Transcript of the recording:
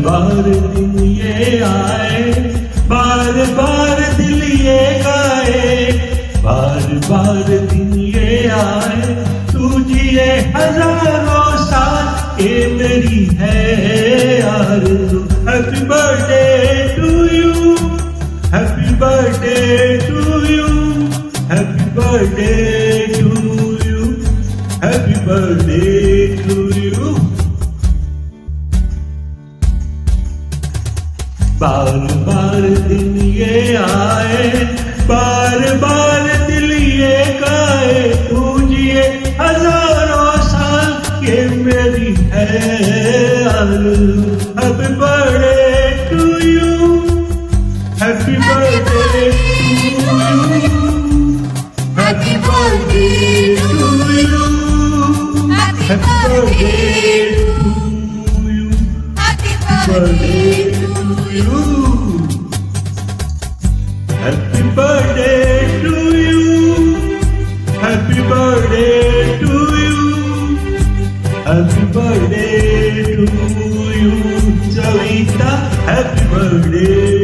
बार दिन ये आए, बार बार दिल ये गाए, बार बार दिन ये आए, तू जिए हजारों साल ये मेरी है आरज़ू। Happy birthday to you, happy birthday to you, happy birthday to you, happy birthday to you. बार बार दिन ये आए, बार बार दिल ये गाए, तू जिए हजारों साल ये मेरी है आरज़ू। Happy birthday to you, happy birthday to you, happy birthday to you, happy birthday to you, birthday Happy birthday to you, happy birthday to you, happy birthday to you, Savita, happy birthday.